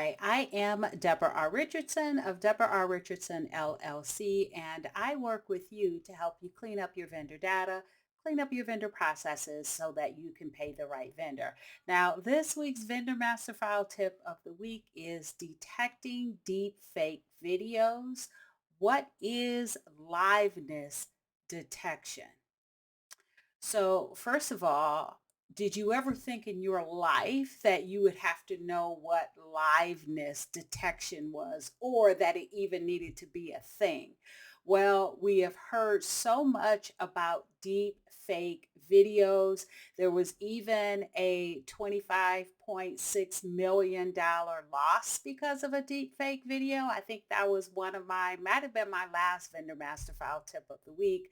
Hi, I am Debra R. Richardson of Debra R. Richardson LLC, and I work with you to help you clean up your vendor data, clean up your vendor processes so that you can pay the right vendor. Now, this week's Vendor Master File tip of the week is detecting deep fake videos. What is liveness detection? So, first of all, did you ever think in your life that you would have to know what liveness detection was or that it even needed to be a thing? Well, we have heard so much about deep fake videos. There was even a $25.6 million loss because of a deep fake video. I think that was might have been my last Vendor Master File tip of the week.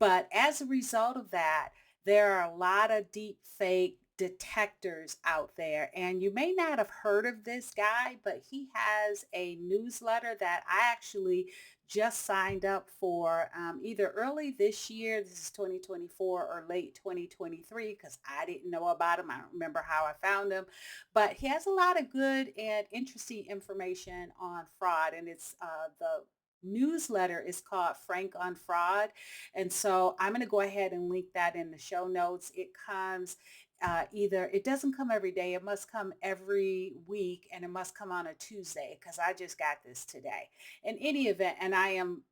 But as a result of that, there are a lot of deep fake detectors out there. And you may not have heard of this guy, but he has a newsletter that I actually just signed up for either early this year, this is 2024, or late 2023, because I didn't know about him. I don't remember how I found him, but he has a lot of good and interesting information on fraud. And it's the newsletter is called Frank on Fraud. And so I'm going to go ahead and link that in the show notes. It comes it doesn't come every day. It must come every week and it must come on a Tuesday because I just got this today. In any event, and I am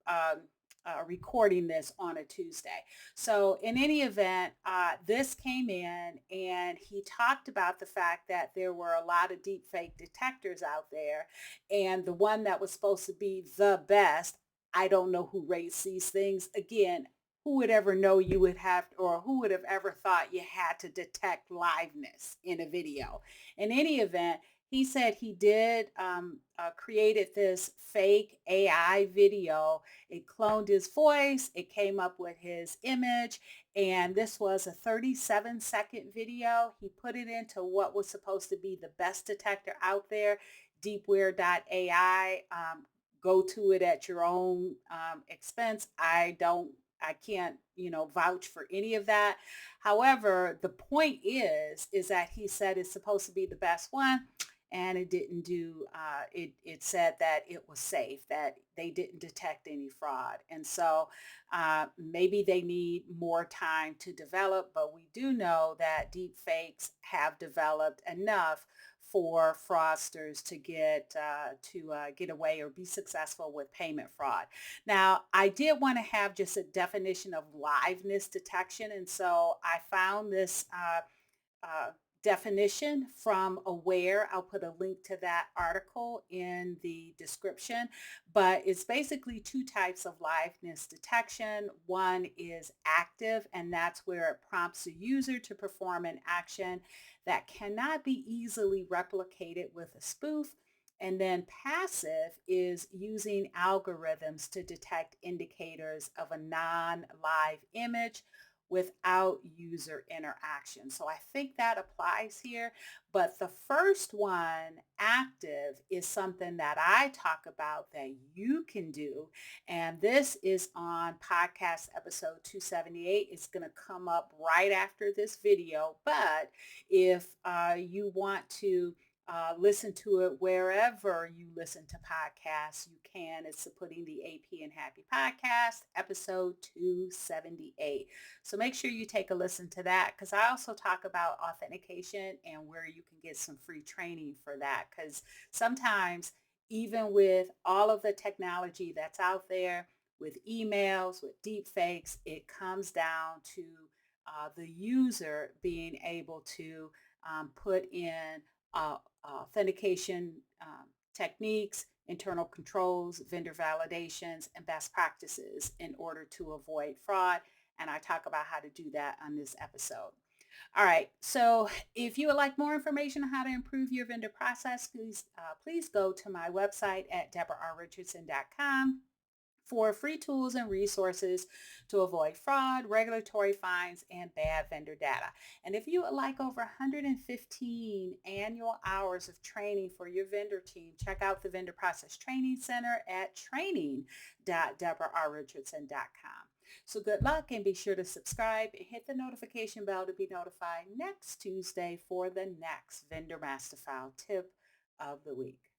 recording this on a Tuesday. So in any event, this came in and he talked about the fact that there were a lot of deep fake detectors out there. And the one that was supposed to be the best, I don't know who rates these things. Again, who would ever know you would have, or who would have ever thought you had to detect liveness in a video? In any event, he said he did created this fake AI video. It cloned his voice. It came up with his image. And this was a 37-second video. He put it into what was supposed to be the best detector out there, deepware.ai. Go to it at your own expense. I can't, vouch for any of that. However, the point is that he said it's supposed to be the best one, and it didn't do. It said that it was safe, that they didn't detect any fraud, and so maybe they need more time to develop. But we do know that deep fakes have developed enough for fraudsters to get away or be successful with payment fraud. Now, I did want to have just a definition of liveness detection, and so I found this definition from Aware. I'll put a link to that article in the description, but it's basically two types of liveness detection. One is active, and that's where it prompts the user to perform an action that cannot be easily replicated with a spoof. And then passive is using algorithms to detect indicators of a non-live image without user interaction. So I think that applies here. But the first one, active, is something that I talk about that you can do. And this is on podcast episode 278. It's going to come up right after this video. But if you want to listen to it wherever you listen to podcasts, you can. It's Putting the AP in Happy podcast, episode 278. So make sure you take a listen to that, because I also talk about authentication and where you can get some free training for that. Because sometimes, even with all of the technology that's out there, with emails, with deep fakes, it comes down to the user being able to put in authentication techniques, internal controls, vendor validations, and best practices in order to avoid fraud. And I talk about how to do that on this episode. All right. So if you would like more information on how to improve your vendor process, please go to my website at debrarrichardson.com for free tools and resources to avoid fraud, regulatory fines, and bad vendor data. And if you would like over 115 annual hours of training for your vendor team, check out the Vendor Process Training Center at training.debrarrichardson.com. So good luck, and be sure to subscribe and hit the notification bell to be notified next Tuesday for the next Vendor Master File tip of the week.